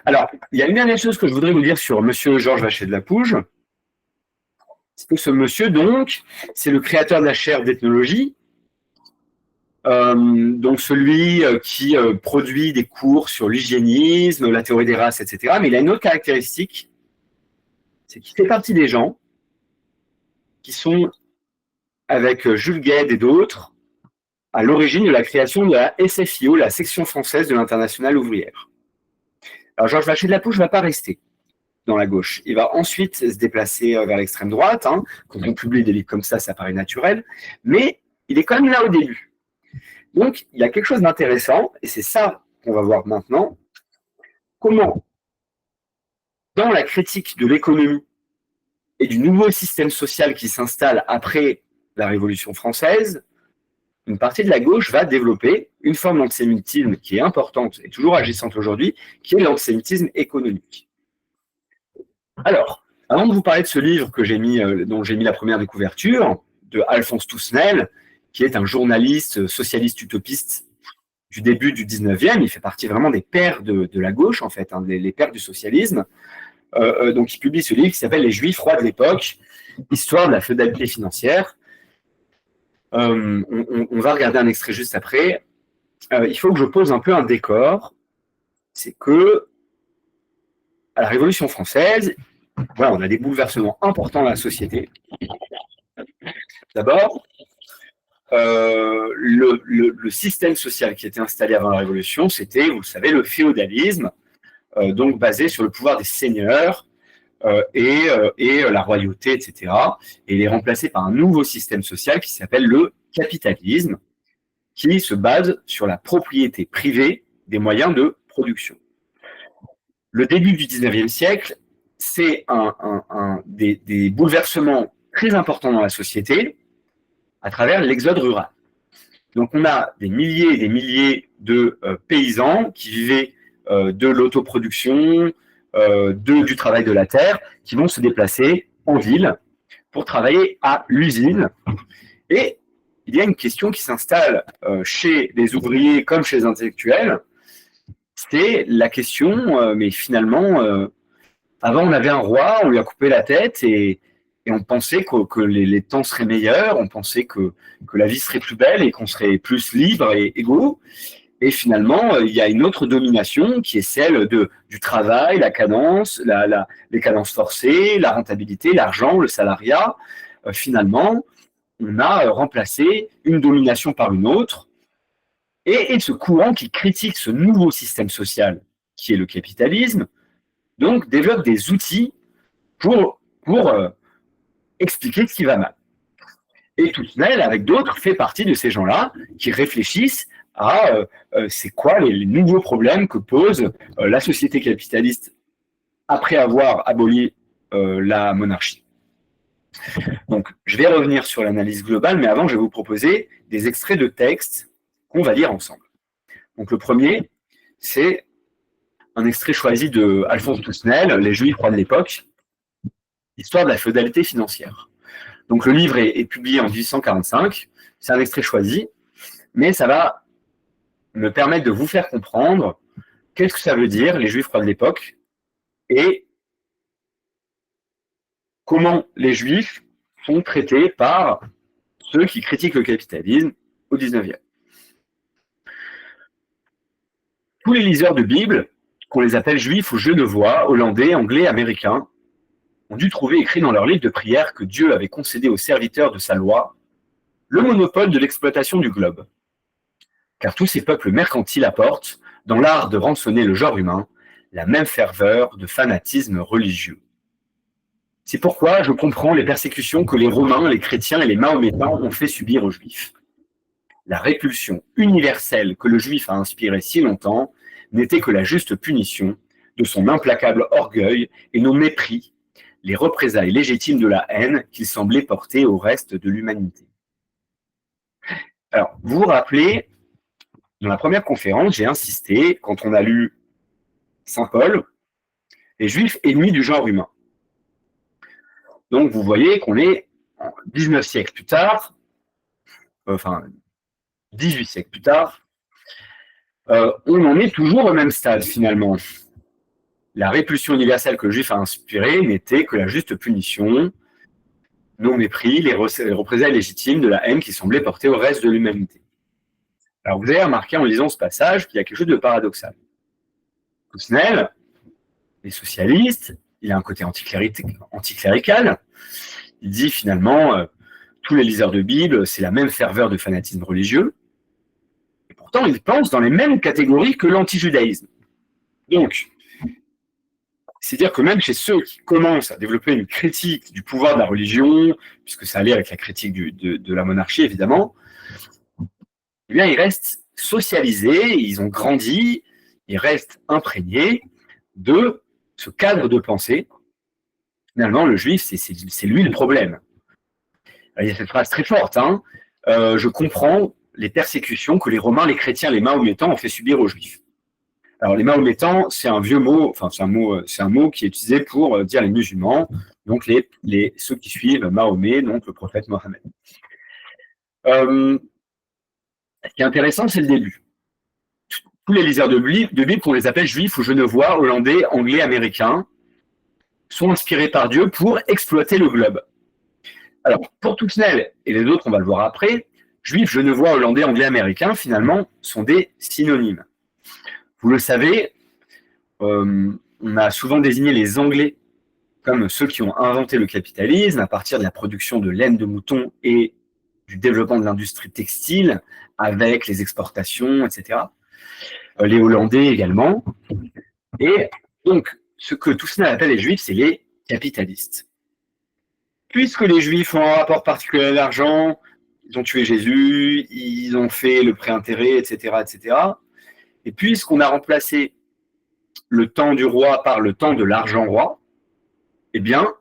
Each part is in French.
Alors, il y a une dernière chose que je voudrais vous dire sur Monsieur Georges Vacher de la Pouge. C'est que ce monsieur, donc, c'est le créateur de la chaire d'ethnologie, donc celui qui produit des cours sur l'hygiénisme, la théorie des races, etc. Mais il a une autre caractéristique, c'est qu'il fait partie des gens qui sont, avec Jules Guesde et d'autres, à l'origine de la création de la SFIO, la section française de l'Internationale ouvrière. Alors Georges Vacher de la Pouge ne va pas rester dans la gauche. Il va ensuite se déplacer vers l'extrême droite. Hein. Quand on publie des livres comme ça paraît naturel. Mais il est quand même là au début. Donc, il y a quelque chose d'intéressant, et c'est ça qu'on va voir maintenant. Comment, dans la critique de l'économie et du nouveau système social qui s'installe après la Révolution française, une partie de la gauche va développer une forme d'antisémitisme qui est importante et toujours agissante aujourd'hui, qui est l'antisémitisme économique. Alors, avant de vous parler de ce livre que dont j'ai mis la première de couverture, de Alphonse Toussenel, qui est un journaliste socialiste utopiste du début du 19e, il fait partie vraiment des pères de la gauche, en fait, hein, les pères du socialisme. Donc, il publie ce livre qui s'appelle « Les Juifs rois de l'époque, histoire de la féodalité financière ». On va regarder un extrait juste après. Il faut que je pose un peu un décor. C'est que, à la Révolution française, voilà, on a des bouleversements importants dans la société. D'abord, le système social qui était installé avant la Révolution, c'était, vous le savez, le féodalisme, donc basé sur le pouvoir des seigneurs et la royauté, etc. Et il est remplacé par un nouveau système social qui s'appelle le capitalisme, qui se base sur la propriété privée des moyens de production. Le début du 19e siècle, c'est des bouleversements très importants dans la société à travers l'exode rural. Donc on a des milliers et des milliers de paysans qui vivaient de l'autoproduction, du travail de la terre, qui vont se déplacer en ville pour travailler à l'usine. Et il y a une question qui s'installe chez les ouvriers comme chez les intellectuels, c'est la question, mais finalement, avant on avait un roi, on lui a coupé la tête et on pensait que les temps seraient meilleurs, on pensait que la vie serait plus belle et qu'on serait plus libre et égaux. Et finalement, il y a une autre domination qui est celle du travail, la cadence, les cadences forcées, la rentabilité, l'argent, le salariat. Finalement, on a remplacé une domination par une autre. Et ce courant qui critique ce nouveau système social, qui est le capitalisme, donc développe des outils pour expliquer ce qui va mal. Et Toussenel, avec d'autres, fait partie de ces gens-là qui réfléchissent à c'est quoi les nouveaux problèmes que pose la société capitaliste après avoir aboli la monarchie. Donc, je vais revenir sur l'analyse globale, mais avant, je vais vous proposer des extraits de textes qu'on va lire ensemble. Donc, le premier, c'est un extrait choisi de Alphonse Toussenel, Les Juifs rois de l'époque, histoire de la féodalité financière. Donc, le livre est publié en 1845, c'est un extrait choisi, mais ça va me permettre de vous faire comprendre qu'est-ce que ça veut dire, les Juifs rois de l'époque, et comment les Juifs sont traités par ceux qui critiquent le capitalisme au 19e. Tous les liseurs de Bible, qu'on les appelle juifs ou genevois, hollandais, anglais, américains, ont dû trouver écrit dans leur livre de prière que Dieu avait concédé aux serviteurs de sa loi le monopole de l'exploitation du globe. Car tous ces peuples mercantiles apportent, dans l'art de rançonner le genre humain, la même ferveur de fanatisme religieux. C'est pourquoi je comprends les persécutions que les Romains, les chrétiens et les Mahométans ont fait subir aux Juifs. La répulsion universelle que le Juif a inspirée si longtemps n'était que la juste punition de son implacable orgueil et nos mépris, les représailles légitimes de la haine qu'il semblait porter au reste de l'humanité. Alors, vous vous rappelez, dans la première conférence, j'ai insisté, quand on a lu Saint Paul, les Juifs ennemis du genre humain. Donc, vous voyez qu'on est 19 siècles plus tard, 18 siècles plus tard, on en est toujours au même stade, finalement. la répulsion universelle que le juif a inspirée n'était que la juste punition, non mépris, les représailles légitimes de la haine qui semblait porter au reste de l'humanité. Alors vous avez remarqué en lisant ce passage qu'il y a quelque chose de paradoxal. Kuznel, les socialistes, il a un côté anticlérical. Il dit finalement, tous les liseurs de Bible, c'est la même ferveur de fanatisme religieux. Et pourtant, il pense dans les mêmes catégories que l'antijudaïsme. Donc, c'est dire que même chez ceux qui commencent à développer une critique du pouvoir de la religion, puisque ça allait avec la critique de la monarchie, évidemment, eh bien, ils restent socialisés, ils ont grandi, ils restent imprégnés de ce cadre de pensée. Finalement, le juif, c'est lui le problème. Il y a cette phrase très forte, hein, je comprends les persécutions que les Romains, les chrétiens, les Mahométans ont fait subir aux Juifs. Alors, les Mahométans, c'est un vieux mot, enfin, c'est un mot qui est utilisé pour dire les musulmans, donc ceux qui suivent Mahomet, donc le prophète Mohammed. Ce qui est intéressant, c'est le début. Tous les liseurs de Bible, qu'on les appelle juifs ou genevois, hollandais, anglais, américains, sont inspirés par Dieu pour exploiter le globe. Alors, pour Kuznel et les autres, on va le voir après, juifs, genevois, hollandais, anglais, américains, finalement, sont des synonymes. Vous le savez, on a souvent désigné les Anglais comme ceux qui ont inventé le capitalisme à partir de la production de laine de mouton et du développement de l'industrie textile avec les exportations, etc. Les Hollandais également. Et donc, ce que Kuznel appelle les Juifs, c'est les capitalistes. Puisque les Juifs ont un rapport particulier à l'argent, ils ont tué Jésus, ils ont fait le pré-intérêt, etc., etc. Et puisqu'on a remplacé le temps du roi par le temps de l'argent roi, eh bien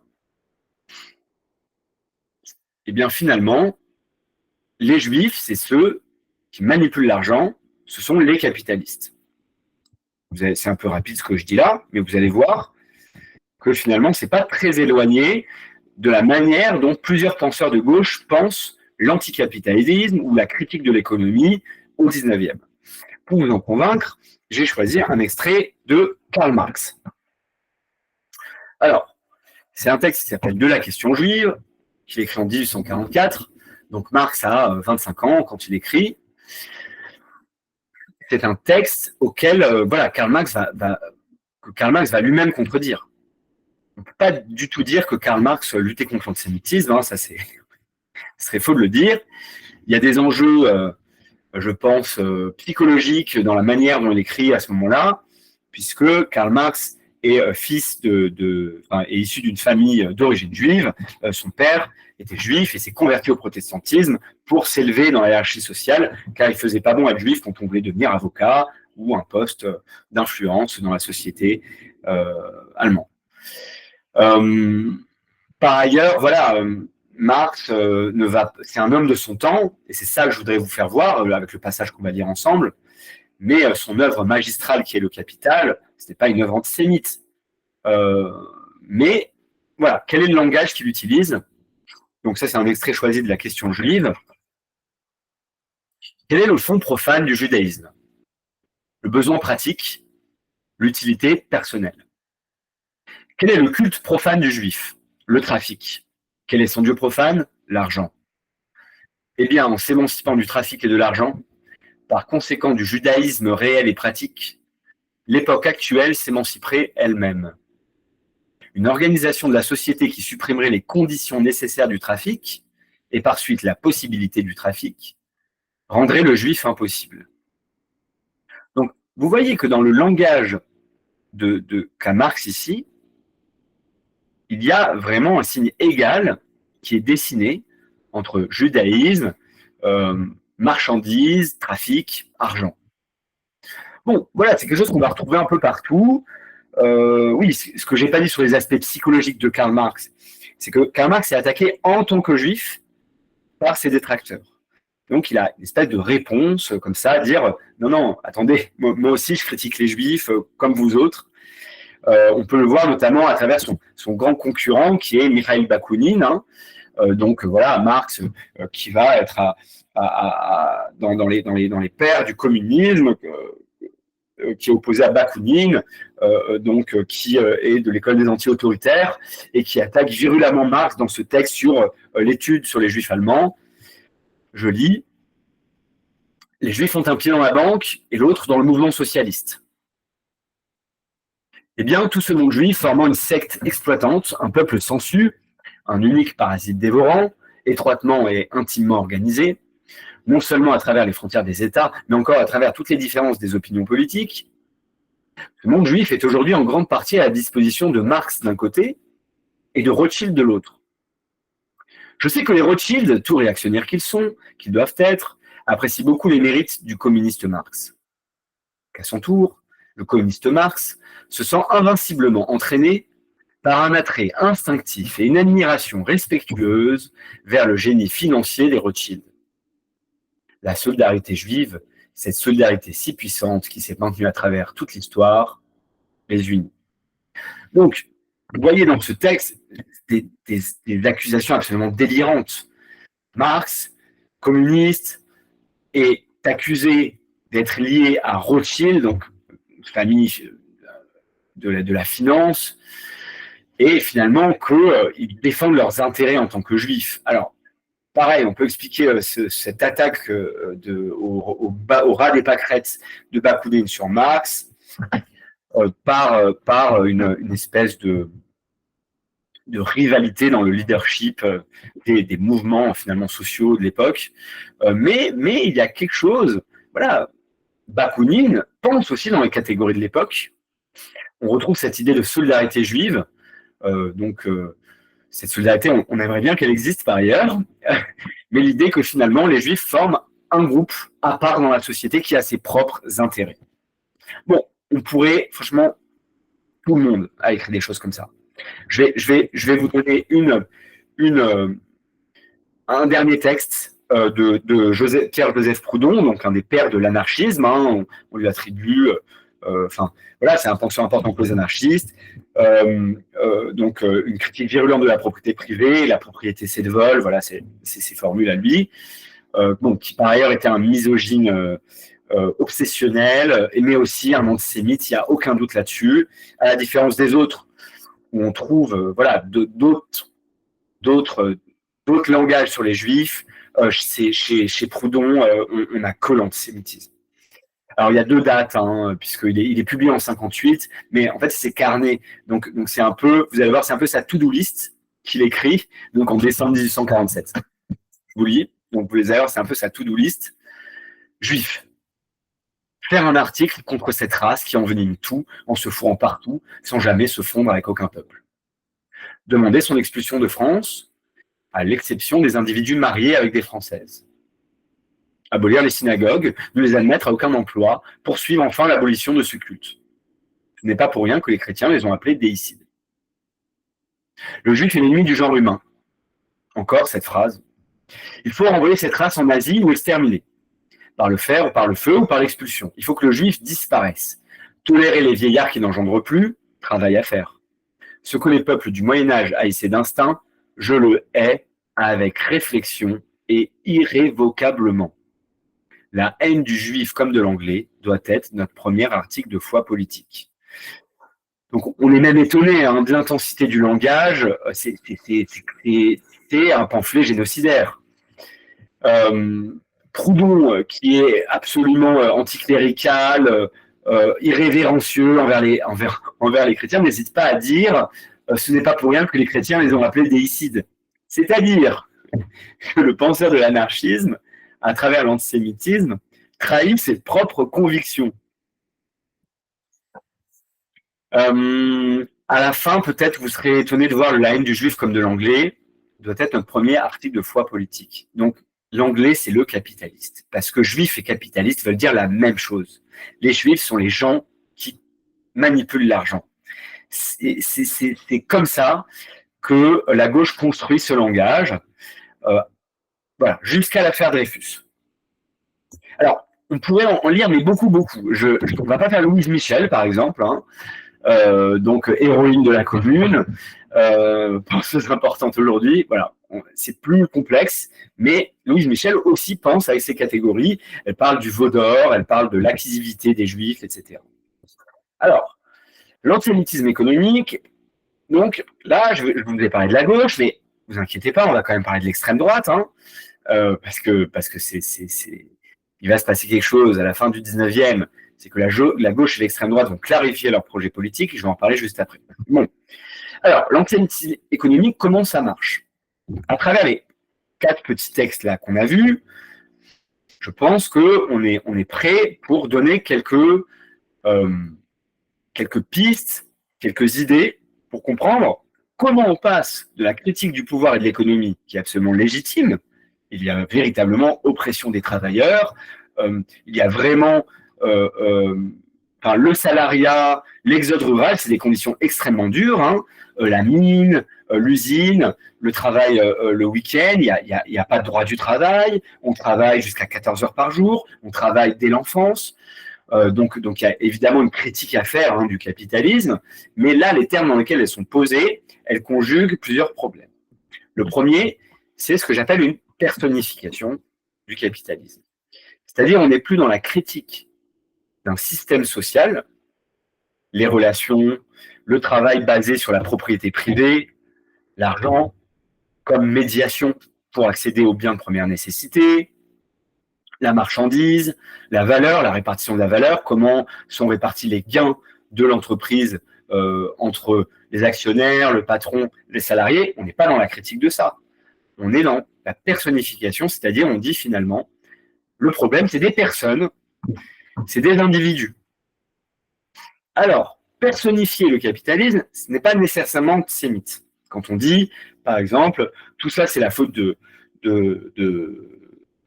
finalement, les Juifs, c'est ceux qui manipulent l'argent, ce sont les capitalistes. C'est un peu rapide ce que je dis là, mais vous allez voir que finalement, ce n'est pas très éloigné de la manière dont plusieurs penseurs de gauche pensent l'anticapitalisme ou la critique de l'économie au 19e. Pour vous en convaincre, j'ai choisi un extrait de Karl Marx. Alors, c'est un texte qui s'appelle « De la question juive », qu'il écrit en 1844. Donc Marx a 25 ans quand il écrit. C'est un texte auquel Karl Marx va lui-même contredire. On ne peut pas du tout dire que Karl Marx luttait contre l'antisémitisme, hein, ce serait faux de le dire. Il y a des enjeux, je pense, psychologiques dans la manière dont il écrit à ce moment-là, puisque Karl Marx est est issu d'une famille d'origine juive. Son père était juif et s'est converti au protestantisme pour s'élever dans la hiérarchie sociale, car il ne faisait pas bon être juif quand on voulait devenir avocat ou un poste d'influence dans la société allemande. Par ailleurs, Marx c'est un homme de son temps, et c'est ça que je voudrais vous faire voir avec le passage qu'on va lire ensemble. Mais son œuvre magistrale, qui est Le Capital, ce n'est pas une œuvre antisémite. Mais voilà, quel est le langage qu'il utilise? Donc ça, c'est un extrait choisi de la question juive. Quel est le fond profane du judaïsme? Le besoin pratique, l'utilité personnelle. Quel est le culte profane du juif? Le trafic. Quel est son dieu profane? L'argent. Eh bien, en s'émancipant du trafic et de l'argent, par conséquent du judaïsme réel et pratique, l'époque actuelle s'émanciperait elle-même. Une organisation de la société qui supprimerait les conditions nécessaires du trafic, et par suite la possibilité du trafic, rendrait le juif impossible. Donc, vous voyez que dans le langage qu'a Marx ici, il y a vraiment un signe égal qui est dessiné entre judaïsme, marchandises, trafic, argent. Bon, voilà, c'est quelque chose qu'on va retrouver un peu partout. Oui, ce que je n'ai pas dit sur les aspects psychologiques de Karl Marx, c'est que Karl Marx est attaqué en tant que juif par ses détracteurs. Donc, il a une espèce de réponse comme ça, à dire « Non, attendez, moi aussi, je critique les juifs comme vous autres. » On peut le voir notamment à travers son grand concurrent qui est Mikhail Bakounine. Hein. Donc, voilà, Marx qui va être dans les pères du communisme, qui est opposé à Bakounine, qui est de l'école des anti-autoritaires et qui attaque virulemment Marx dans ce texte sur l'étude sur les juifs allemands. Je lis: les juifs ont un pied dans la banque et l'autre dans le mouvement socialiste. Eh bien, tout ce monde juif formant une secte exploitante, un peuple sensu, un unique parasite dévorant, étroitement et intimement organisé, non seulement à travers les frontières des États, mais encore à travers toutes les différences des opinions politiques. Le monde juif est aujourd'hui en grande partie à la disposition de Marx d'un côté et de Rothschild de l'autre. Je sais que les Rothschild, tout réactionnaires qu'ils sont, qu'ils doivent être, apprécient beaucoup les mérites du communiste Marx. Qu'à son tour, le communiste Marx se sent invinciblement entraîné par un attrait instinctif et une admiration respectueuse vers le génie financier des Rothschild. La solidarité juive, cette solidarité si puissante qui s'est maintenue à travers toute l'histoire, les unit. Donc, vous voyez dans ce texte des accusations absolument délirantes. Marx, communiste, est accusé d'être lié à Rothschild, donc famille de la finance, et finalement qu'ils défendent leurs intérêts en tant que juifs. Alors, pareil, on peut expliquer cette attaque au ras des pâquerettes de Bakounine sur Marx par une espèce de rivalité dans le leadership des mouvements finalement sociaux de l'époque. Mais il y a quelque chose, voilà, Bakounine pense aussi dans les catégories de l'époque. On retrouve cette idée de solidarité juive, cette solidarité, on aimerait bien qu'elle existe par ailleurs, mais l'idée que finalement les Juifs forment un groupe à part dans la société qui a ses propres intérêts. Bon, on pourrait, franchement, tout le monde a écrit des choses comme ça. Je vais vous donner un dernier texte de Pierre-Joseph Proudhon, donc un des pères de l'anarchisme. Hein, on lui attribue... voilà, c'est un penseur important pour les anarchistes. Une critique virulente de la propriété privée, la propriété c'est de vol, voilà, c'est ses formules à lui. Qui par ailleurs était un misogyne obsessionnel, mais aussi un antisémite, il n'y a aucun doute là-dessus. À la différence des autres, où on trouve d'autres langages sur les juifs, chez Proudhon, on n'a que l'antisémitisme. Alors, il y a deux dates, puisqu'il est publié en 58, mais en fait, c'est carnet. Donc c'est un peu, vous allez voir, c'est un peu sa to-do list qu'il écrit, donc en décembre 1847. Je vous lis, donc vous allez voir, c'est un peu sa to-do list. Juif. Faire un article contre cette race qui envenime tout, en se fourrant partout, sans jamais se fondre avec aucun peuple. Demander son expulsion de France, à l'exception des individus mariés avec des Françaises. Abolir les synagogues, ne les admettre à aucun emploi, poursuivre enfin l'abolition de ce culte. Ce n'est pas pour rien que les chrétiens les ont appelés déicides. Le juif est l'ennemi du genre humain. Encore cette phrase. Il faut renvoyer cette race en Asie ou exterminer. Par le fer, ou par le feu, ou par l'expulsion. Il faut que le juif disparaisse. Tolérer les vieillards qui n'engendrent plus, travail à faire. Ce que les peuples du Moyen-Âge haïssaient d'instinct, je le hais avec réflexion et irrévocablement. La haine du juif comme de l'anglais doit être notre premier article de foi politique. Donc, on est même étonné de l'intensité du langage. C'est un pamphlet génocidaire. Proudhon, qui est absolument anticlérical, irrévérencieux envers les chrétiens, n'hésite pas à dire ce n'est pas pour rien que les chrétiens les ont appelés déicides. C'est-à-dire que le penseur de l'anarchisme, à travers l'antisémitisme, trahit ses propres convictions. À la fin, peut-être, vous serez étonné de voir la haine du juif comme de l'anglais, doit être notre premier article de foi politique. Donc, l'anglais, c'est le capitaliste. Parce que juif et capitaliste veulent dire la même chose. Les juifs sont les gens qui manipulent l'argent. C'est comme ça que la gauche construit ce langage. Voilà, jusqu'à l'affaire Dreyfus. Alors, on pourrait en lire, mais beaucoup. On ne va pas faire Louise Michel, par exemple, donc héroïne de la Commune, penseuse importante aujourd'hui. Voilà, c'est plus complexe, mais Louise Michel aussi pense avec ces catégories. Elle parle du veau d'or, elle parle de l'acquisitivité des juifs, etc. Alors, l'antisémitisme économique, donc là, je vous ai parlé de la gauche, mais ne vous inquiétez pas, on va quand même parler de l'extrême droite, hein, parce que il va se passer quelque chose à la fin du 19e, c'est que la gauche et l'extrême droite vont clarifier leur projet politique, et je vais en parler juste après. Bon. Alors, l'antisémitisme économique, comment ça marche? À travers les 4 petits textes là qu'on a vus, je pense qu'on est prêt pour donner quelques pistes, quelques idées pour comprendre comment on passe de la critique du pouvoir et de l'économie, qui est absolument légitime. Il y a véritablement oppression des travailleurs, il y a vraiment le salariat, l'exode rural, c'est des conditions extrêmement dures, hein. La mine, l'usine, le travail le week-end, il n'y a pas de droit du travail, on travaille jusqu'à 14 heures par jour, on travaille dès l'enfance. Donc il y a évidemment une critique à faire, hein, du capitalisme, mais là, les termes dans lesquels elles sont posées, elles conjuguent plusieurs problèmes. Le premier, c'est ce que j'appelle une personnification du capitalisme. C'est-à-dire, on n'est plus dans la critique d'un système social, les relations, le travail basé sur la propriété privée, l'argent comme médiation pour accéder aux biens de première nécessité, la marchandise, la valeur, la répartition de la valeur, comment sont répartis les gains de l'entreprise entre les actionnaires, le patron, les salariés. On n'est pas dans la critique de ça. On est dans la personnification, c'est-à-dire on dit finalement, le problème, c'est des personnes, c'est des individus. Alors, personnifier le capitalisme, ce n'est pas nécessairement antisémite. Quand on dit, par exemple, tout ça, c'est la faute de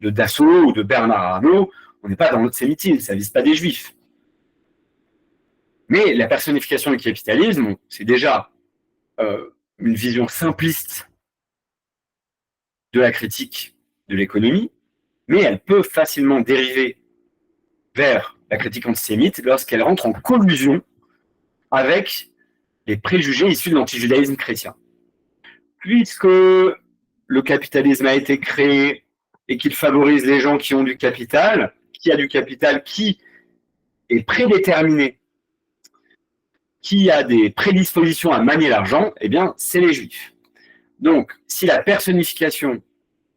Dassault ou de Bernard Arnault, on n'est pas dans l'antisémitisme, ça ne vise pas des juifs. Mais la personnification du capitalisme, c'est déjà une vision simpliste de la critique de l'économie, mais elle peut facilement dériver vers la critique antisémite lorsqu'elle rentre en collusion avec les préjugés issus de l'antijudaïsme chrétien. Puisque le capitalisme a été créé et qu'il favorise les gens qui ont du capital, qui a du capital, qui est prédéterminé, qui a des prédispositions à manier l'argent, eh bien, c'est les juifs. Donc, si la personnification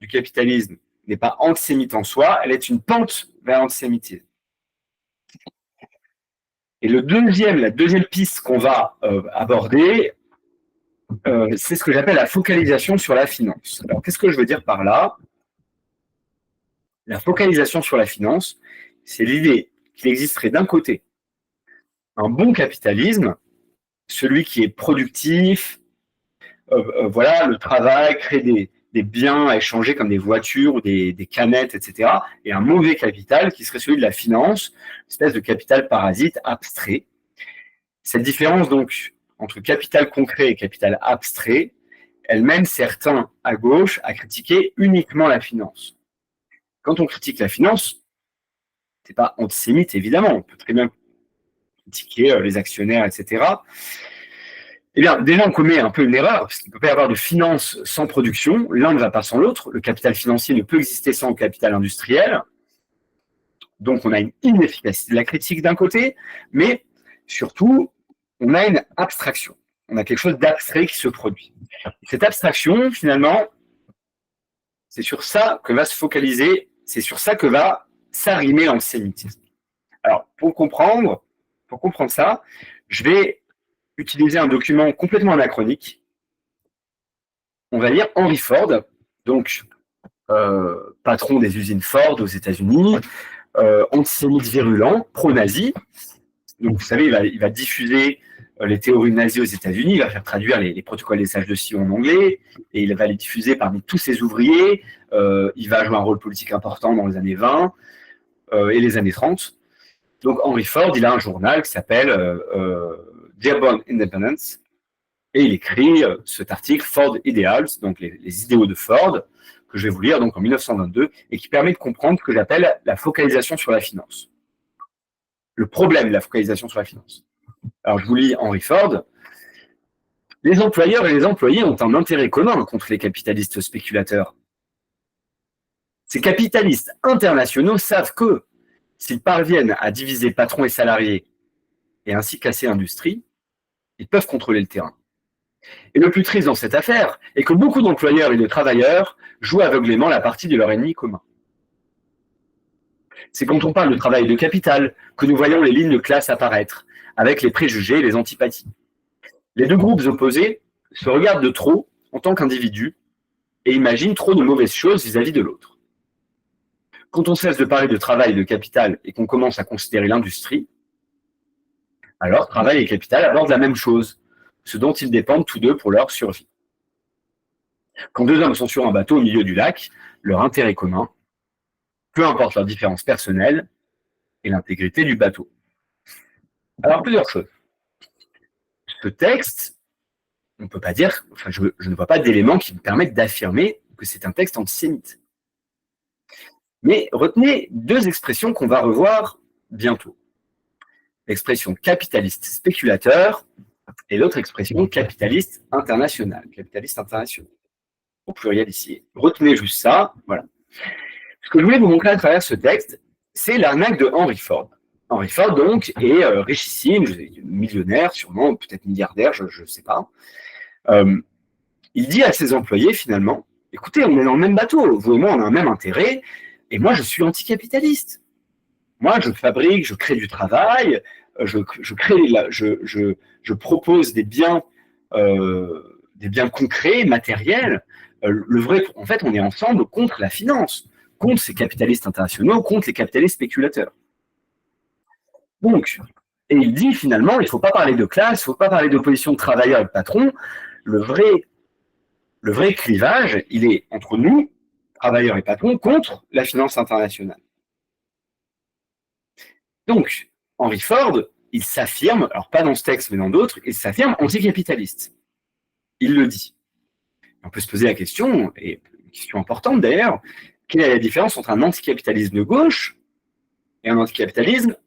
du capitalisme n'est pas antisémite en soi, elle est une pente vers l'antisémitisme. Et la deuxième piste qu'on va aborder, c'est ce que j'appelle la focalisation sur la finance. Alors, qu'est-ce que je veux dire par là? La focalisation sur la finance, c'est l'idée qu'il existerait d'un côté un bon capitalisme, celui qui est productif, le travail, crée des biens à échanger comme des voitures ou des canettes, etc. Et un mauvais capital qui serait celui de la finance, une espèce de capital parasite abstrait. Cette différence donc entre capital concret et capital abstrait, elle mène certains à gauche à critiquer uniquement la finance. Quand on critique la finance, c'est pas antisémite évidemment, on peut très bien critiquer les actionnaires, etc. Eh bien, déjà, on commet un peu une erreur, parce qu'il ne peut pas y avoir de finance sans production. L'un ne va pas sans l'autre. Le capital financier ne peut exister sans le capital industriel. Donc, on a une inefficacité de la critique d'un côté, mais surtout, on a une abstraction. On a quelque chose d'abstrait qui se produit. Cette abstraction, finalement, c'est sur ça que va se focaliser, c'est sur ça que va s'arrimer l'antisémitisme. Alors, pour comprendre ça, je vais utiliser un document complètement anachronique. On va lire Henry Ford, donc patron des usines Ford aux États-Unis, antisémite virulent, pro-nazi. Donc, vous savez, il va diffuser les théories nazies aux États-Unis, il va faire traduire les protocoles des sages de Sion en anglais, et il va les diffuser parmi tous ses ouvriers. Il va jouer un rôle politique important dans les années 20 et les années 30. Donc, Henry Ford, il a un journal qui s'appelle Dearborn Independence, et il écrit cet article Ford Ideals, donc les idéaux de Ford, que je vais vous lire donc en 1922, et qui permet de comprendre ce que j'appelle la focalisation sur la finance. Le problème de la focalisation sur la finance. Alors, je vous lis Henry Ford. Les employeurs et les employés ont un intérêt commun contre les capitalistes spéculateurs. Ces capitalistes internationaux savent que, s'ils parviennent à diviser patrons et salariés et ainsi casser l'industrie, ils peuvent contrôler le terrain. Et le plus triste dans cette affaire est que beaucoup d'employeurs et de travailleurs jouent aveuglément la partie de leur ennemi commun. C'est quand on parle de travail et de capital que nous voyons les lignes de classe apparaître, avec les préjugés et les antipathies. Les deux groupes opposés se regardent de trop en tant qu'individus et imaginent trop de mauvaises choses vis-à-vis de l'autre. Quand on cesse de parler de travail et de capital et qu'on commence à considérer l'industrie, alors travail et capital abordent la même chose, ce dont ils dépendent tous deux pour leur survie. Quand deux hommes sont sur un bateau au milieu du lac, leur intérêt commun, peu importe leurs différences personnelles, est l'intégrité du bateau. Alors, plusieurs choses. Ce texte, on ne peut pas dire, enfin, je ne vois pas d'éléments qui me permettent d'affirmer que c'est un texte antisémite. Mais retenez deux expressions qu'on va revoir bientôt. L'expression capitaliste spéculateur et l'autre expression capitaliste international. Capitaliste international. Au pluriel ici. Retenez juste ça. Voilà. Ce que je voulais vous montrer à travers ce texte, c'est l'arnaque de Henry Ford. Henry Ford, donc, est richissime, millionnaire, sûrement, peut-être milliardaire, je ne sais pas. Il dit à ses employés, finalement, écoutez, on est dans le même bateau, vous et moi, on a un même intérêt, et moi, je suis anticapitaliste. Moi, je fabrique, je crée du travail, je propose des biens concrets, matériels. En fait, on est ensemble contre la finance, contre ces capitalistes internationaux, contre les capitalistes spéculateurs. Donc, et il dit finalement, il ne faut pas parler de classe, il ne faut pas parler d'opposition de travailleurs et de patrons. Le vrai clivage, il est entre nous, travailleurs et patrons, contre la finance internationale. Donc, Henry Ford, il s'affirme, alors pas dans ce texte, mais dans d'autres, il s'affirme anticapitaliste. Il le dit. On peut se poser la question, et une question importante d'ailleurs, quelle est la différence entre un anticapitalisme de gauche et un anticapitalisme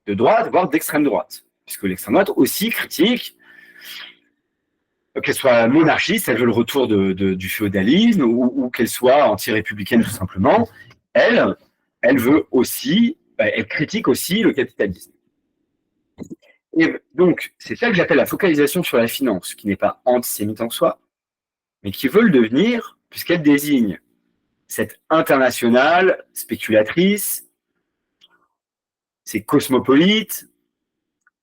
de droite, voire d'extrême droite? Puisque l'extrême droite aussi critique, qu'elle soit monarchiste, elle veut le retour du féodalisme, ou qu'elle soit anti-républicaine tout simplement, elle veut aussi, elle critique aussi le capitalisme. Et donc, c'est ça que j'appelle la focalisation sur la finance, qui n'est pas antisémite en soi, mais qui veut le devenir, puisqu'elle désigne cette internationale spéculatrice, ces cosmopolites,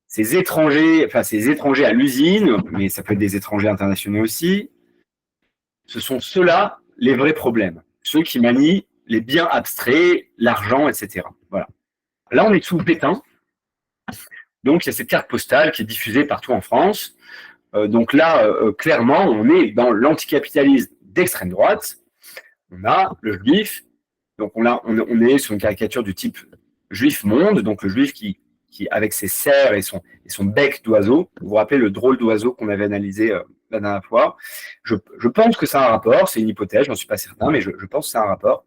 ces étrangers à l'usine, mais ça peut être des étrangers internationaux aussi. Ce sont ceux-là les vrais problèmes, ceux qui manient les biens abstraits, l'argent, etc. Voilà. Là, on est sous Pétain. Donc, il y a cette carte postale qui est diffusée partout en France. Donc là, clairement, on est dans l'anticapitalisme d'extrême droite. On a le juif. Donc, on est sur une caricature du type juif monde, donc le juif qui avec ses serres et son bec d'oiseau. Vous vous rappelez le drôle d'oiseau qu'on avait analysé la dernière fois. Je pense que c'est un rapport, c'est une hypothèse, je n'en suis pas certain, mais je pense que c'est un rapport.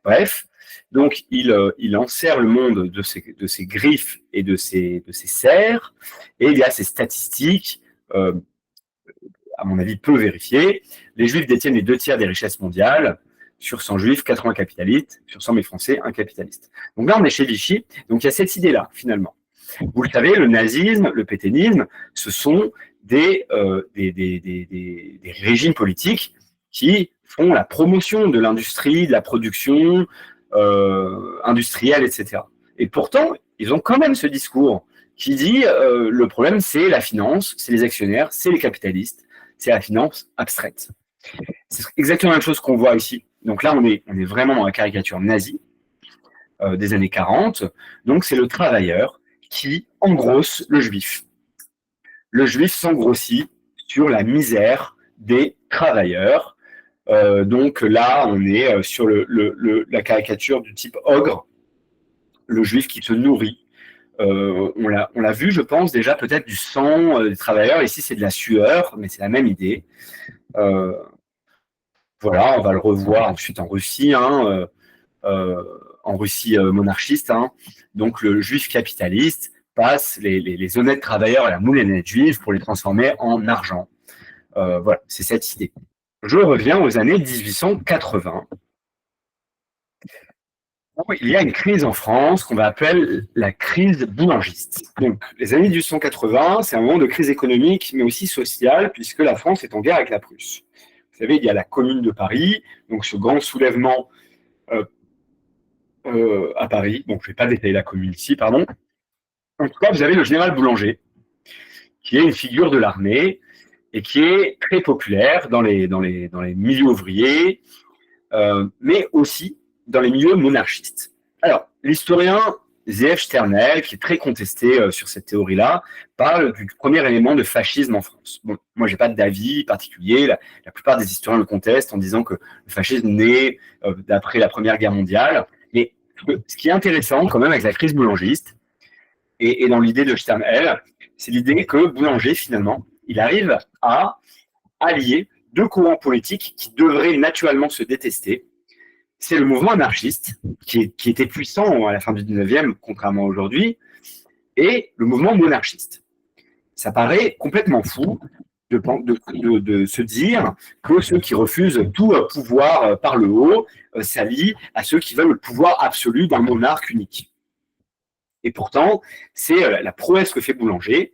Bref, donc il enserre le monde de ses griffes et de ses serres, et il y a ces statistiques, à mon avis peu vérifiées. Les juifs détiennent les 2/3 des richesses mondiales. Sur 100 juifs, 80 capitalistes, sur 100 000 Français, 1 capitaliste. Donc là, on est chez Vichy, donc il y a cette idée-là, finalement. Vous le savez, le nazisme, le pétainisme, ce sont des régimes politiques qui font la promotion de l'industrie, de la production industrielle, etc. Et pourtant, ils ont quand même ce discours qui dit le problème, c'est la finance, c'est les actionnaires, c'est les capitalistes, c'est la finance abstraite. C'est exactement la même chose qu'on voit ici. Donc là, on est vraiment dans la caricature nazie des années 40. Donc c'est le travailleur qui engrosse le juif. Le juif s'engrossit sur la misère des travailleurs. Donc là, on est sur la caricature du type ogre, le juif qui se nourrit. On l'a vu, je pense, déjà peut-être du sang des travailleurs. Ici, c'est de la sueur, mais c'est la même idée. Voilà, on va le revoir ensuite en Russie, en Russie monarchiste. Donc le juif capitaliste passe les honnêtes travailleurs à la moulonnette juive pour les transformer en argent. Voilà, c'est cette idée. Je reviens aux années 1880. Il y a une crise en France qu'on va appeler la crise boulangiste. Donc, les années 1880, c'est un moment de crise économique, mais aussi sociale, puisque la France est en guerre avec la Prusse. Vous savez, il y a la Commune de Paris, donc ce grand soulèvement à Paris. Bon, je ne vais pas détailler la Commune ici, pardon. En tout cas, vous avez le général Boulanger, qui est une figure de l'armée et qui est très populaire dans les milieux ouvriers, mais aussi dans les milieux monarchistes. Alors, l'historien Z.F. Sternel, qui est très contesté sur cette théorie-là, parle du premier élément de fascisme en France. Bon, moi, je n'ai pas d'avis particulier. La plupart des historiens le contestent en disant que le fascisme naît d'après la Première Guerre mondiale. Mais ce qui est intéressant quand même avec la crise boulangiste, et dans l'idée de Sternel, c'est l'idée que Boulanger, finalement, il arrive à allier deux courants politiques qui devraient naturellement se détester. C'est le mouvement anarchiste, qui était puissant à la fin du 19e, contrairement à aujourd'hui, et le mouvement monarchiste. Ça paraît complètement fou de se dire que ceux qui refusent tout pouvoir par le haut s'allient à ceux qui veulent le pouvoir absolu d'un monarque unique. Et pourtant, c'est la prouesse que fait Boulanger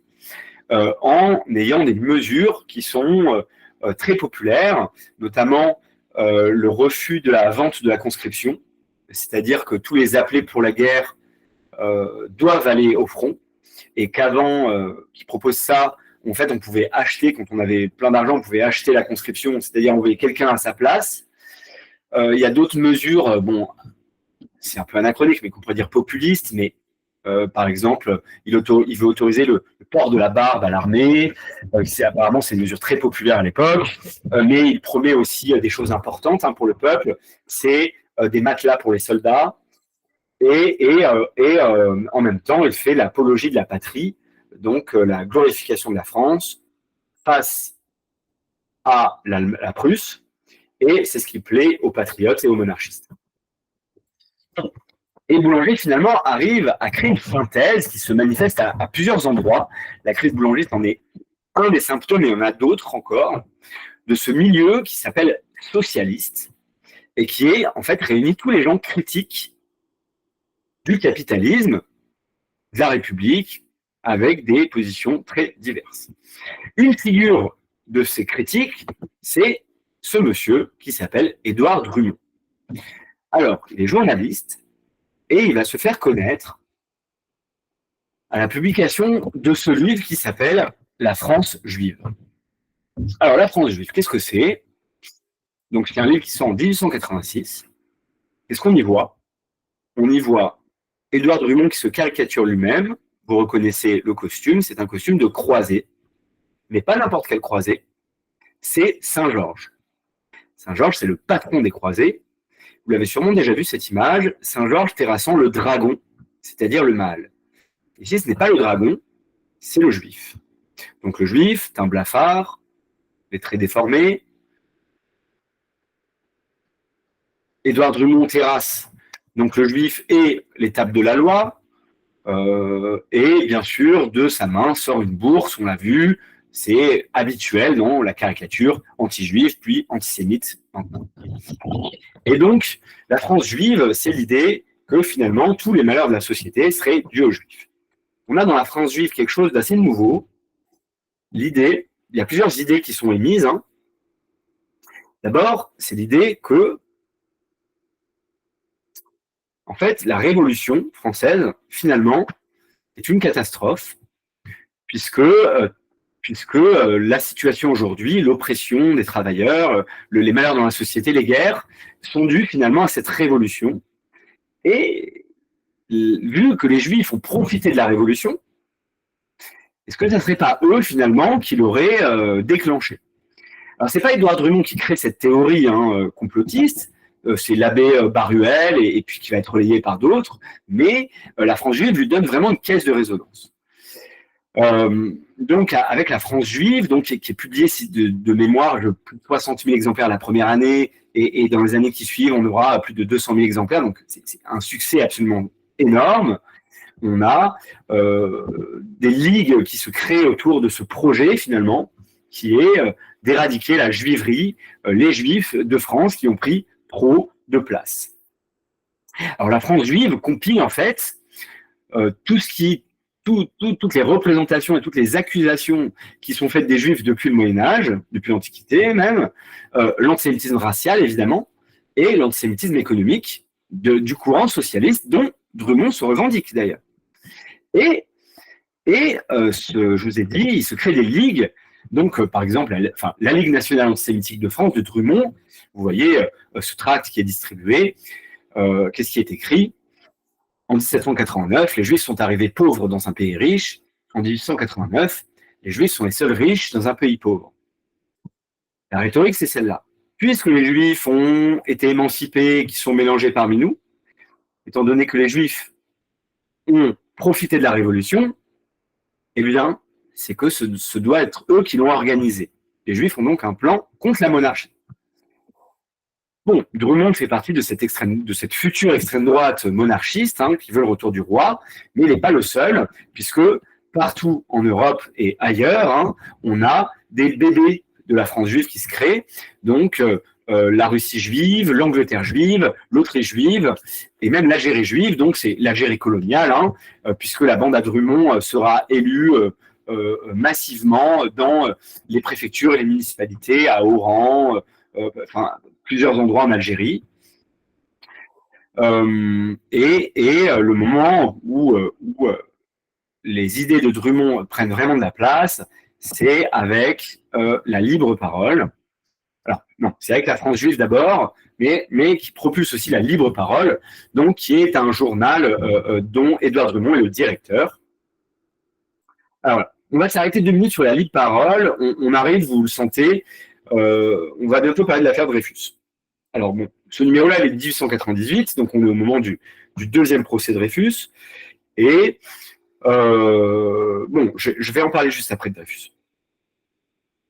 en ayant des mesures qui sont très populaires, notamment le refus de la vente de la conscription, c'est-à-dire que tous les appelés pour la guerre doivent aller au front, et qu'avant qu'ils proposent ça, en fait, on pouvait acheter, quand on avait plein d'argent, on pouvait acheter la conscription, c'est-à-dire envoyer quelqu'un à sa place. Il y a d'autres mesures, bon, c'est un peu anachronique, mais qu'on pourrait dire populistes, mais par exemple, il veut autoriser le port de la barbe à l'armée. Apparemment, c'est une mesure très populaire à l'époque. Mais il promet aussi des choses importantes pour le peuple. C'est des matelas pour les soldats. Et en même temps, il fait l'apologie de la patrie, donc la glorification de la France face à la Prusse. Et c'est ce qui plaît aux patriotes et aux monarchistes. Et Boulanger, finalement, arrive à créer une synthèse qui se manifeste à plusieurs endroits. La crise boulangiste en est un des symptômes, et il y en a d'autres encore, de ce milieu qui s'appelle socialiste et qui est, en fait, réunit tous les gens critiques du capitalisme, de la République, avec des positions très diverses. Une figure de ces critiques, c'est ce monsieur qui s'appelle Édouard Drumont. Alors, il est journaliste, et il va se faire connaître à la publication de ce livre qui s'appelle « La France juive ». Alors, la France juive, qu'est-ce que c'est? Donc, c'est un livre qui sort en 1886. Qu'est-ce qu'on y voit? On y voit Édouard Drumont qui se caricature lui-même. Vous reconnaissez le costume, c'est un costume de croisé, mais pas n'importe quel croisé, c'est Saint-Georges. Saint-Georges, c'est le patron des croisés. Vous l'avez sûrement déjà vu cette image, Saint-Georges terrassant le dragon, c'est-à-dire le mâle. Ici, ce n'est pas le dragon, c'est le juif. Donc le juif, teint blafard, les traits déformés. Édouard Drumont terrasse donc le juif et l'étape de la loi, et bien sûr, de sa main sort une bourse, on l'a vu, c'est habituel dans la caricature anti-juive, puis antisémite. Et donc, la France juive, c'est l'idée que finalement, tous les malheurs de la société seraient dus aux juifs. On a dans la France juive quelque chose d'assez nouveau. L'idée, il y a plusieurs idées qui sont émises. D'abord, c'est l'idée que, en fait, la Révolution française, finalement, est une catastrophe, puisque la situation aujourd'hui, l'oppression des travailleurs, les malheurs dans la société, les guerres, sont dus finalement à cette révolution. Et vu que les Juifs ont profité de la révolution, est-ce que ce ne serait pas eux finalement qui l'auraient déclenché? Alors c'est pas Édouard Drumont qui crée cette théorie complotiste, c'est l'abbé Baruel et puis qui va être relayé par d'autres, mais la France juive lui donne vraiment une caisse de résonance. Donc, avec la France juive, donc, qui est publiée de mémoire, plus de 60 000 exemplaires la première année, et dans les années qui suivent, on aura plus de 200 000 exemplaires, donc c'est un succès absolument énorme. On a des ligues qui se créent autour de ce projet, finalement, qui est d'éradiquer la juiverie, les juifs de France qui ont pris trop de place. Alors la France juive compile en fait toutes les représentations et toutes les accusations qui sont faites des juifs depuis le Moyen-Âge, depuis l'Antiquité même, l'antisémitisme racial évidemment, et l'antisémitisme économique du courant socialiste dont Drummond se revendique d'ailleurs. Et je vous ai dit, il se crée des ligues. Donc, par exemple, la Ligue nationale antisémitique de France de Drummond, vous voyez ce tract qui est distribué. Qu'est-ce qui est écrit? En 1789, les Juifs sont arrivés pauvres dans un pays riche. En 1889, les Juifs sont les seuls riches dans un pays pauvre. La rhétorique, c'est celle-là. Puisque les Juifs ont été émancipés et qui sont mélangés parmi nous, étant donné que les Juifs ont profité de la Révolution, eh bien, c'est que ce doit être eux qui l'ont organisé. Les Juifs ont donc un plan contre la monarchie. Bon, Drummond fait partie de cette future extrême droite monarchiste qui veut le retour du roi, mais il n'est pas le seul, puisque partout en Europe et ailleurs, on a des bébés de la France juive qui se créent, donc la Russie juive, l'Angleterre juive, l'Autriche juive, et même l'Algérie juive, donc c'est l'Algérie coloniale, puisque la bande à Drummond sera élue massivement dans les préfectures et les municipalités, à Oran, plusieurs endroits en Algérie. Le moment où les idées de Drummond prennent vraiment de la place, c'est avec la libre parole. Alors, non, c'est avec la France juive d'abord, mais qui propulse aussi la libre parole, donc qui est un journal dont Édouard Drummond est le directeur. Alors voilà, on va s'arrêter 2 minutes sur la libre parole. On arrive, vous le sentez, on va bientôt parler de l'affaire Dreyfus. Alors bon, ce numéro-là, il est de 1898, donc on est au moment du deuxième procès Dreyfus. Et bon, je vais en parler juste après de Dreyfus.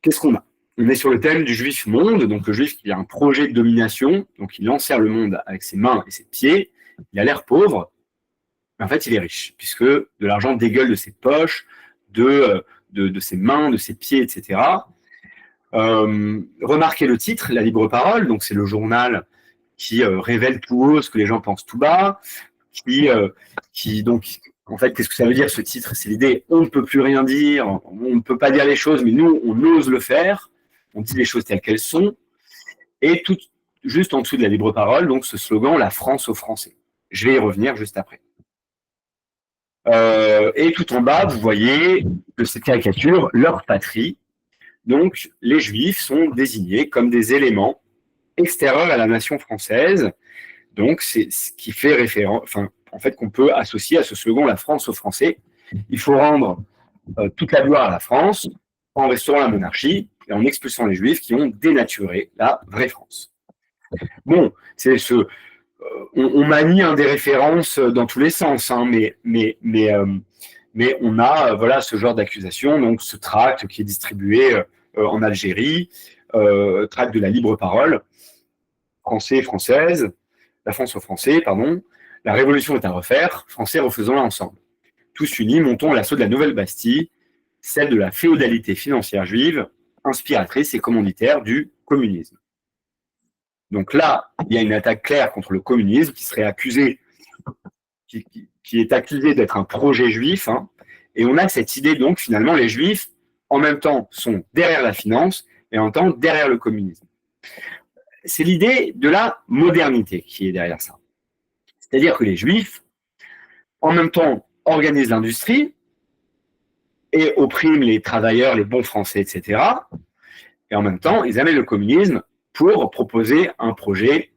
Qu'est-ce qu'on a? On est sur le thème du juif monde, donc le juif qui a un projet de domination, donc il enserre le monde avec ses mains et ses pieds, il a l'air pauvre, mais en fait il est riche, puisque de l'argent dégueule de ses poches, de ses mains, de ses pieds, etc. Remarquez le titre, La Libre Parole, donc c'est le journal qui révèle tout haut ce que les gens pensent tout bas, donc en fait, qu'est-ce que ça veut dire ce titre? C'est l'idée, on ne peut plus rien dire, on ne peut pas dire les choses, mais nous, on ose le faire, on dit les choses telles qu'elles sont, et tout juste en dessous de la libre parole, donc ce slogan, la France aux Français. Je vais y revenir juste après. Et tout en bas, vous voyez de cette caricature, leur patrie. Donc, les Juifs sont désignés comme des éléments extérieurs à la nation française. Donc, c'est ce qui fait référence, en fait, qu'on peut associer à ce slogan, la France aux Français. Il faut rendre toute la gloire à la France en restaurant la monarchie et en expulsant les Juifs qui ont dénaturé la vraie France. Bon, c'est on manie des références dans tous les sens, mais on a voilà ce genre d'accusation, donc ce tract qui est distribué en Algérie, tract de la libre parole, français et française, la France aux Français, pardon. La révolution est à refaire, Français refaisons-la ensemble. Tous unis, montons à l'assaut de la nouvelle Bastille, celle de la féodalité financière juive, inspiratrice et commanditaire du communisme. Donc là, il y a une attaque claire contre le communisme qui serait accusé, qui est accusé d'être un projet juif, et on a cette idée donc finalement les Juifs en même temps sont derrière la finance et en même temps derrière le communisme. C'est l'idée de la modernité qui est derrière ça. C'est-à-dire que les Juifs, en même temps, organisent l'industrie et oppriment les travailleurs, les bons Français, etc. Et en même temps, ils amènent le communisme pour proposer un projet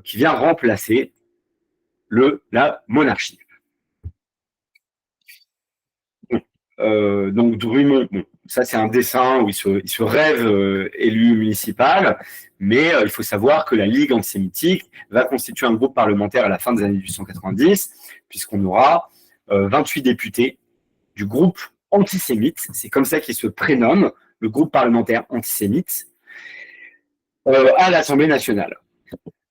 qui vient remplacer la monarchie. Donc Drummond, ça c'est un dessin où il se rêve élu municipal, mais il faut savoir que la Ligue antisémitique va constituer un groupe parlementaire à la fin des années 1890, puisqu'on aura 28 députés du groupe antisémite, c'est comme ça qu'il se prénomme, le groupe parlementaire antisémite, à l'Assemblée nationale.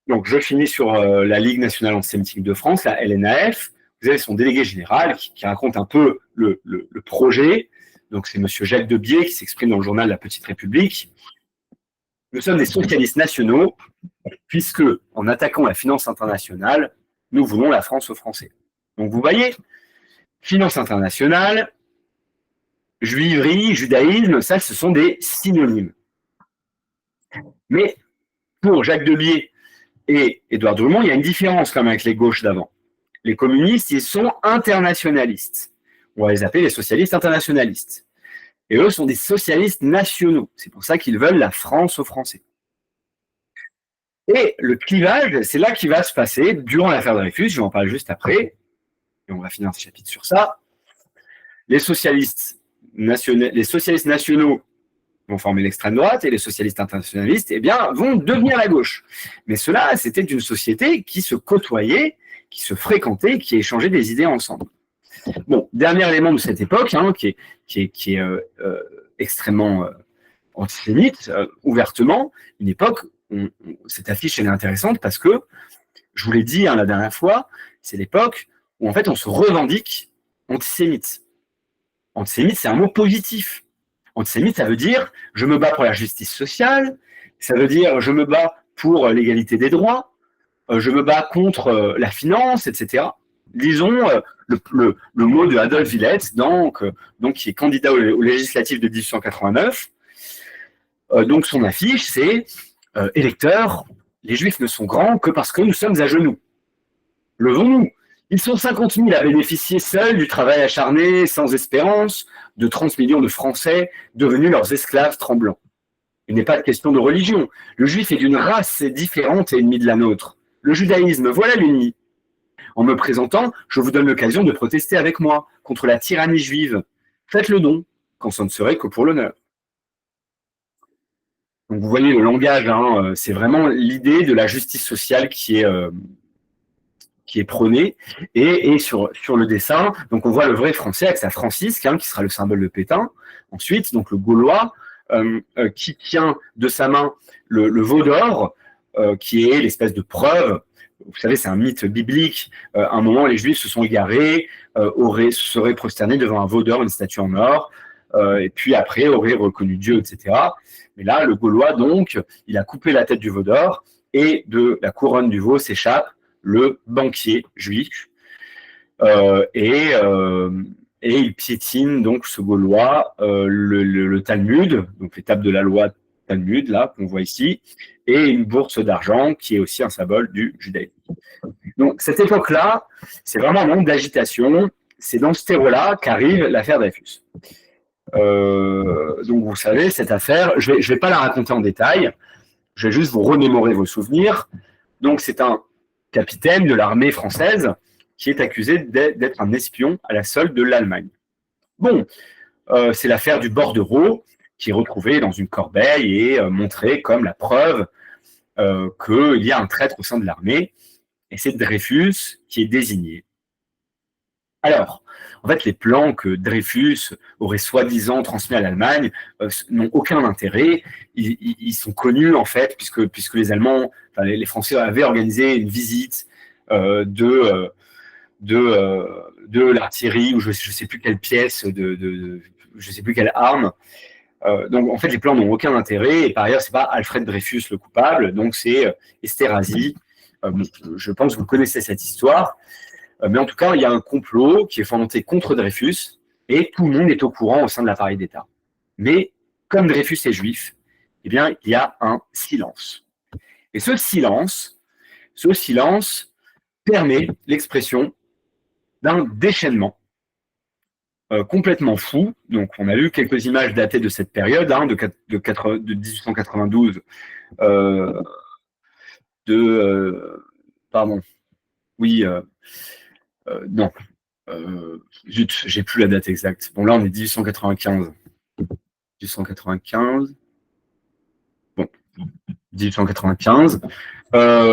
Donc je finis sur la Ligue nationale antisémitique de France, la LNAF. Vous avez son délégué général qui raconte un peu le projet. donc c'est M. Jacques Debié qui s'exprime dans le journal La Petite République. Nous sommes des socialistes nationaux, puisque, en attaquant la finance internationale, nous voulons la France aux Français. Donc vous voyez, finance internationale, juiverie, judaïsme, ça, ce sont des synonymes. Mais pour Jacques Debié et Édouard Drumont, il y a une différence quand même avec les gauches d'avant. Les communistes, ils sont internationalistes. On va les appeler les socialistes internationalistes. Et eux sont des socialistes nationaux. C'est pour ça qu'ils veulent la France aux Français. Et le clivage, c'est là qu'il va se passer durant l'affaire Dreyfus, je vais en parler juste après, et on va finir ce chapitre sur ça. Les socialistes nationaux vont former l'extrême droite et les socialistes internationalistes vont devenir la gauche. Mais cela, c'était une société qui se côtoyait, qui se fréquentait, qui échangeait des idées ensemble. Bon, dernier élément de cette époque, qui est extrêmement antisémite, ouvertement, une époque, cette affiche elle est intéressante parce que, je vous l'ai dit la dernière fois, c'est l'époque où en fait on se revendique antisémite. Antisémite, c'est un mot positif. Antisémite, ça veut dire je me bats pour la justice sociale, ça veut dire je me bats pour l'égalité des droits, je me bats contre la finance, etc. Lisons le mot de Adolphe Villette, donc, qui est candidat aux législatives de 1889. Donc son affiche, c'est électeurs, les Juifs ne sont grands que parce que nous sommes à genoux. Levons-nous. Ils sont 50 000 à bénéficier seuls du travail acharné, sans espérance, de 30 millions de Français devenus leurs esclaves tremblants. Il n'est pas de question de religion. Le Juif est d'une race différente et ennemie de la nôtre. Le judaïsme, voilà l'uni. En me présentant, je vous donne l'occasion de protester avec moi contre la tyrannie juive. Faites-le don, quand ce ne serait que pour l'honneur. Donc vous voyez le langage, c'est vraiment l'idée de la justice sociale qui est prônée. Et sur le dessin, donc on voit le vrai français avec sa francisque, qui sera le symbole de Pétain. Ensuite, donc le gaulois qui tient de sa main le veau d'or, qui est l'espèce de preuve. Vous savez, c'est un mythe biblique. À un moment, les Juifs se sont égarés, se seraient prosternés devant un veau d'or, une statue en or, et puis après auraient reconnu Dieu, etc. Mais là, le Gaulois, donc, il a coupé la tête du veau d'or, et de la couronne du veau s'échappe le banquier juif. Et il piétine, donc, ce Gaulois, le Talmud, donc les tables de la loi Talmud, là, qu'on voit ici, et une bourse d'argent qui est aussi un symbole du judaïsme. Donc, cette époque-là, c'est vraiment un moment d'agitation. C'est dans ce terreau-là qu'arrive l'affaire Dreyfus. Donc, vous savez, cette affaire, je vais pas la raconter en détail, je vais juste vous remémorer vos souvenirs. Donc, c'est un capitaine de l'armée française qui est accusé d'être un espion à la solde de l'Allemagne. Bon, c'est l'affaire du bordereau qui est retrouvé dans une corbeille et montré comme la preuve qu'il y a un traître au sein de l'armée, et c'est Dreyfus qui est désigné. Alors, en fait, les plans que Dreyfus aurait soi-disant transmis à l'Allemagne n'ont aucun intérêt. Ils sont connus, en fait, puisque les Allemands, enfin, les Français avaient organisé une visite de l'artillerie, ou je ne sais plus quelle pièce, je ne sais plus quelle arme. Donc, en fait, les plans n'ont aucun intérêt. Et par ailleurs, ce n'est pas Alfred Dreyfus le coupable, donc c'est Esterhazy. Je pense que vous connaissez cette histoire. Mais en tout cas, il y a un complot qui est fomenté contre Dreyfus et tout le monde est au courant au sein de l'appareil d'État. Mais comme Dreyfus est juif, il y a un silence. Et ce silence permet l'expression d'un déchaînement complètement fou. Donc, on a eu quelques images datées de cette période, de 1892, non, j'ai plus la date exacte. Bon, là, on est 1895. 1895. Bon, 1895.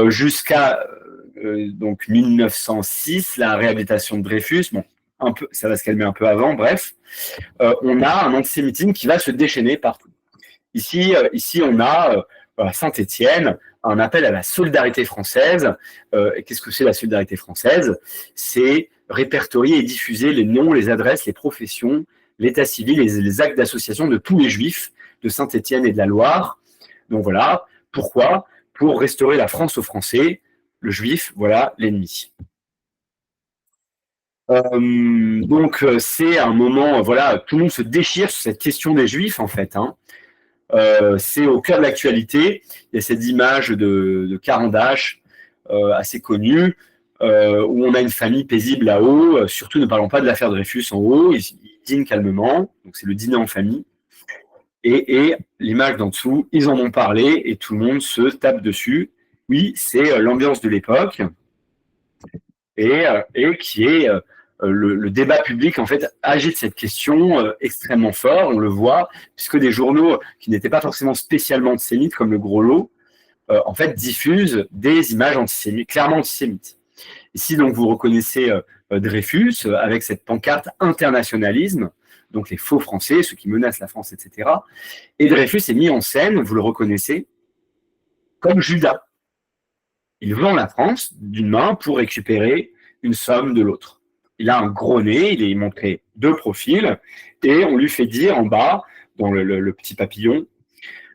Jusqu'à donc 1906, la réhabilitation de Dreyfus. Bon, un peu, ça va se calmer un peu avant. Bref, on a un antisémitisme qui va se déchaîner partout. Ici, on a à Saint-Étienne un appel à la solidarité française. Qu'est-ce que c'est la solidarité française? C'est répertorier et diffuser les noms, les adresses, les professions l'état civil et les actes d'association de tous les juifs de Saint-Étienne et de la Loire. Donc voilà, pourquoi? Pour restaurer la France aux Français, le juif, voilà l'ennemi. Donc c'est un moment, voilà, tout le monde se déchire sur cette question des juifs en fait. C'est au cœur de l'actualité. Il y a cette image de Carandache assez connue où on a une famille paisible là-haut. Surtout ne parlons pas de l'affaire Dreyfus en haut. Ils dînent calmement. Donc c'est le dîner en famille. Et l'image d'en dessous, ils en ont parlé et tout le monde se tape dessus. Oui, c'est l'ambiance de l'époque et qui est le débat public en fait agite cette question extrêmement fort. On le voit puisque des journaux qui n'étaient pas forcément spécialement antisémites comme le Gros Lot en fait diffusent des images antisémites, clairement antisémites. Ici donc vous reconnaissez Dreyfus avec cette pancarte internationalisme. Donc les faux Français, ceux qui menacent la France, etc. Et Dreyfus est mis en scène, vous le reconnaissez, comme Judas. Il vend la France d'une main pour récupérer une somme de l'autre. Il a un gros nez, il est montré de profil, et on lui fait dire en bas, dans le petit papillon,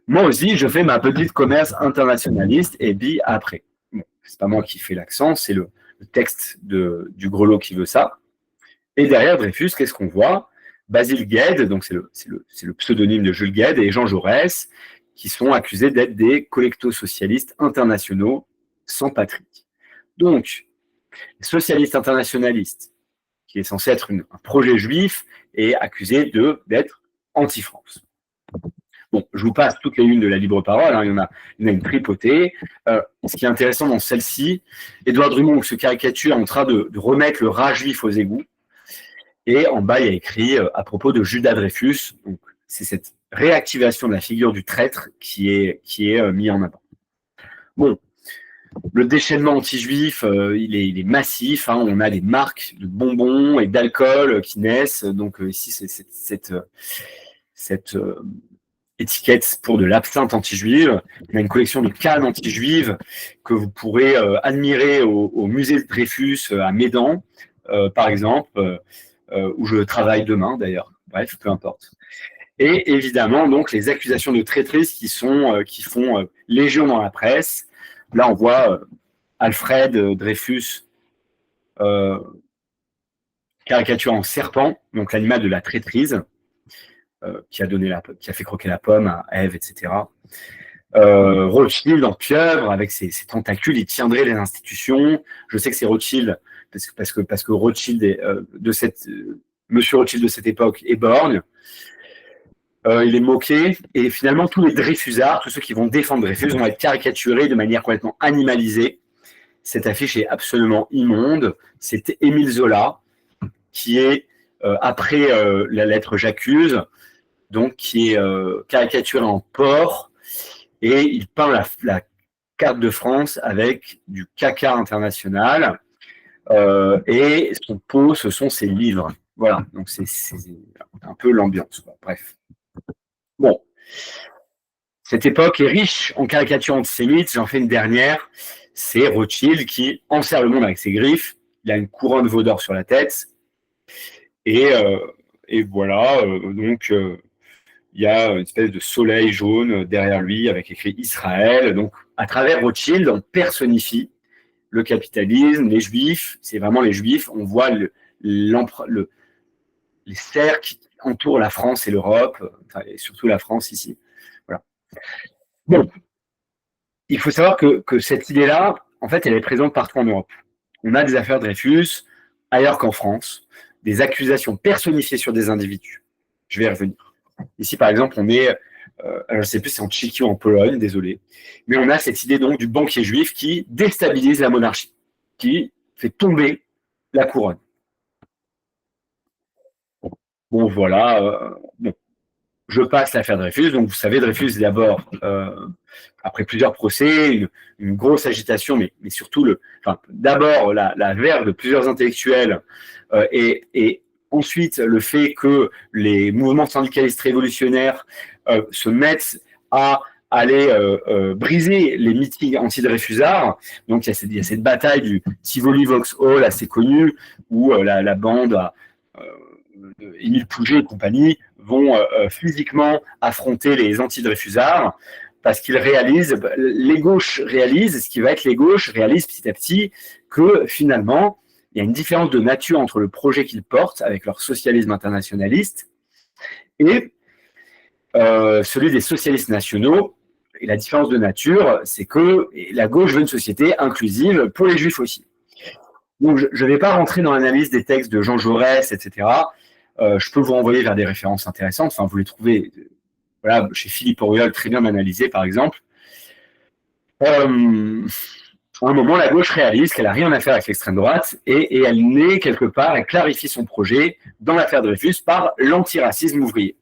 moi aussi, je fais ma petite commerce internationaliste, et puis après. Bon, c'est pas moi qui fais l'accent, c'est le texte du Gros Lot qui veut ça. Et derrière Dreyfus, qu'est-ce qu'on voit? Basile Gued, donc c'est le pseudonyme de Jules Gued, et Jean Jaurès, qui sont accusés d'être des collecto-socialistes internationaux sans patrie. Donc, les socialistes internationalistes, qui est censé être un projet juif, est accusé d'être anti-France. Bon, je vous passe toutes les unes de la libre parole, il y en a une tripotée. Ce qui est intéressant dans celle-ci, Édouard Drummond se caricature en train de remettre le rat juif aux égouts. Et en bas, il y a écrit à propos de Judas Dreyfus. Donc, c'est cette réactivation de la figure du traître qui est mis en avant. Bon, le déchaînement anti-juif, il est massif. On a des marques de bonbons et d'alcool qui naissent. Donc ici, c'est cette étiquette pour de l'absinthe anti-juive. On a une collection de cannes anti-juives que vous pourrez admirer au musée de Dreyfus à Médan, par exemple. Où je travaille demain d'ailleurs, bref, peu importe. Et évidemment, donc, les accusations de traîtrise qui font légion dans la presse. Là, on voit Alfred Dreyfus caricature en serpent, donc l'animal de la traîtrise, qui a fait croquer la pomme à Ève, etc. Rothschild en pieuvre, avec ses tentacules, il tiendrait les institutions. Je sais que c'est Rothschild, parce que Rothschild Monsieur Rothschild de cette époque est borgne. Il est moqué, et finalement tous les Dreyfusards, tous ceux qui vont défendre Dreyfus, vont être caricaturés de manière complètement animalisée. Cette affiche est absolument immonde. C'est Émile Zola, qui est, après la lettre J'accuse, donc qui est caricaturé en porc, et il peint la carte de France avec du caca international. Et son pot, ce sont ses livres. Voilà, donc c'est un peu l'ambiance. Bref. Bon. Cette époque est riche en caricatures antisémites. J'en fais une dernière. C'est Rothschild qui enserre le monde avec ses griffes. Il a une couronne veau d'or sur la tête. Et voilà, donc il y a une espèce de soleil jaune derrière lui avec écrit Israël. Donc, à travers Rothschild, on personnifie le capitalisme, les juifs, c'est vraiment les juifs. On voit les cercles qui entourent la France et l'Europe, et surtout la France ici. Voilà. Bon, il faut savoir que cette idée-là, en fait, elle est présente partout en Europe. On a des affaires Dreyfus, ailleurs qu'en France, des accusations personnifiées sur des individus. Je vais y revenir. Ici, par exemple, on est, je ne sais plus si c'est en Tchéquie ou en Pologne, désolé, mais on a cette idée donc du banquier juif qui déstabilise la monarchie, qui fait tomber la couronne. Bon, voilà. Bon. Je passe l'affaire Dreyfus. Donc, vous savez, Dreyfus, d'abord, après plusieurs procès, une grosse agitation, mais surtout, d'abord, la verve de plusieurs intellectuels et ensuite, le fait que les mouvements syndicalistes révolutionnaires se mettent à aller briser les meetings anti-Dreyfusards. Donc, il y a cette bataille du Tivoli Vauxhall assez connue où la bande Émile Pouget et compagnie vont physiquement affronter les anti-Dreyfusards parce qu'ils réalisent, les gauches réalisent, ce qui va être les gauches réalisent petit à petit que finalement, il y a une différence de nature entre le projet qu'ils portent avec leur socialisme internationaliste et celui des socialistes nationaux. Et la différence de nature, c'est que la gauche veut une société inclusive pour les juifs aussi. Donc, je ne vais pas rentrer dans l'analyse des textes de Jean Jaurès, etc. Je peux vous renvoyer vers des références intéressantes. Enfin, vous les trouvez voilà, chez Philippe Auriol, très bien analysé, par exemple. À un moment, la gauche réalise qu'elle n'a rien à faire avec l'extrême droite et elle naît quelque part, elle clarifie son projet dans l'affaire Dreyfus par l'antiracisme ouvrier.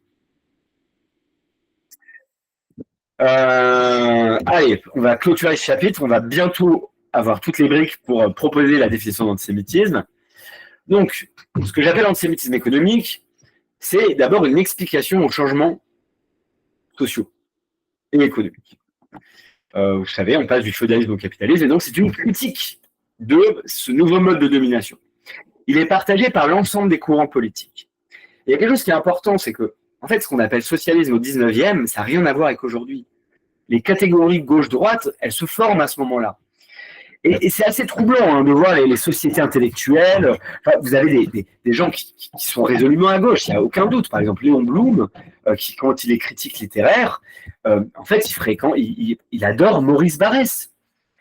Allez, on va clôturer ce chapitre. On va bientôt avoir toutes les briques pour proposer la définition d'antisémitisme. Donc, ce que j'appelle antisémitisme économique, c'est d'abord une explication aux changements sociaux et économiques. Vous savez, on passe du feudalisme au capitalisme, et donc c'est une critique de ce nouveau mode de domination. Il est partagé par l'ensemble des courants politiques. Et il y a quelque chose qui est important, c'est que, en fait, ce qu'on appelle socialisme au 19e, ça n'a rien à voir avec aujourd'hui. Les catégories gauche-droite, elles se forment à ce moment-là. Et c'est assez troublant de voir les sociétés intellectuelles. Enfin, vous avez des gens qui sont résolument à gauche, il n'y a aucun doute. Par exemple, Léon Blum, qui, quand il est critique littéraire, en fait, il adore Maurice Barrès,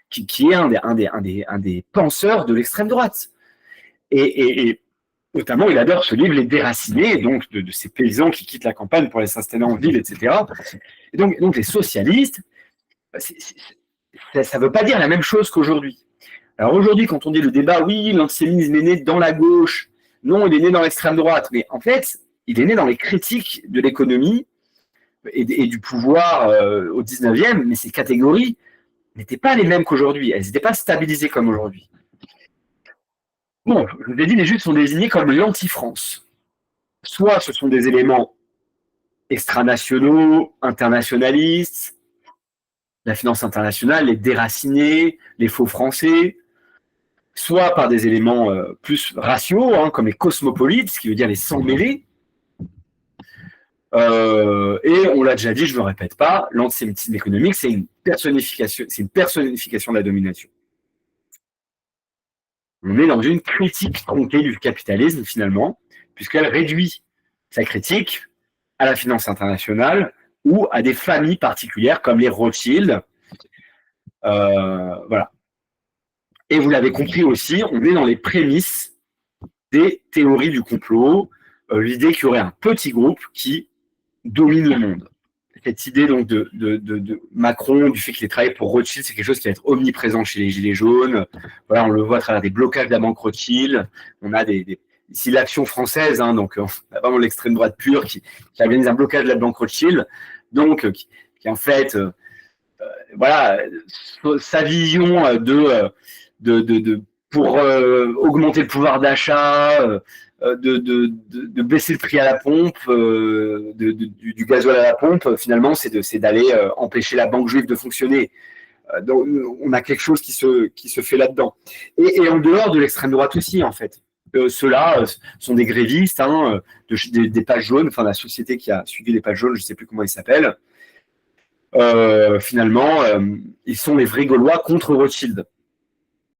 qui est un des penseurs de l'extrême droite. Et notamment, il adore ce livre, Les Déracinés, donc de ces paysans qui quittent la campagne pour aller s'installer en ville, etc. Et donc les socialistes, ça ne veut pas dire la même chose qu'aujourd'hui. Alors aujourd'hui, quand on dit le débat, oui, l'antisémitisme est né dans la gauche, non, il est né dans l'extrême droite, mais en fait, il est né dans les critiques de l'économie et du pouvoir au 19e, mais ces catégories n'étaient pas les mêmes qu'aujourd'hui, elles n'étaient pas stabilisées comme aujourd'hui. Bon, je vous ai dit, les Juifs sont désignés comme l'anti-France. Soit ce sont des éléments extranationaux, internationalistes, la finance internationale, les déracinés, les faux français, soit par des éléments plus raciaux, comme les cosmopolites, ce qui veut dire les sans-mêlés. Et on l'a déjà dit, je ne me répète pas, l'antisémitisme économique, c'est une personnification de la domination. On est dans une critique tronquée du capitalisme, finalement, puisqu'elle réduit sa critique à la finance internationale ou à des familles particulières comme les Rothschild. Voilà. Et vous l'avez compris aussi, on est dans les prémices des théories du complot, l'idée qu'il y aurait un petit groupe qui domine le monde. Cette idée donc de Macron, du fait qu'il ait travaillé pour Rothschild, c'est quelque chose qui va être omniprésent chez les Gilets jaunes. Voilà, on le voit à travers des blocages de la banque Rothschild. On a ici l'action française, donc on a vraiment l'extrême droite pure qui organise un blocage de la banque Rothschild, donc qui en fait, voilà, sa vision pour augmenter le pouvoir d'achat, de baisser le prix à la pompe, du gasoil à la pompe, finalement, c'est d'aller empêcher la banque juive de fonctionner. Donc, on a quelque chose qui se fait là-dedans. Et en dehors de l'extrême droite aussi, en fait. Ceux-là sont des grévistes, des pages jaunes, enfin la société qui a suivi les pages jaunes, je ne sais plus comment ils s'appellent. Finalement, ils sont les vrais Gaulois contre Rothschild.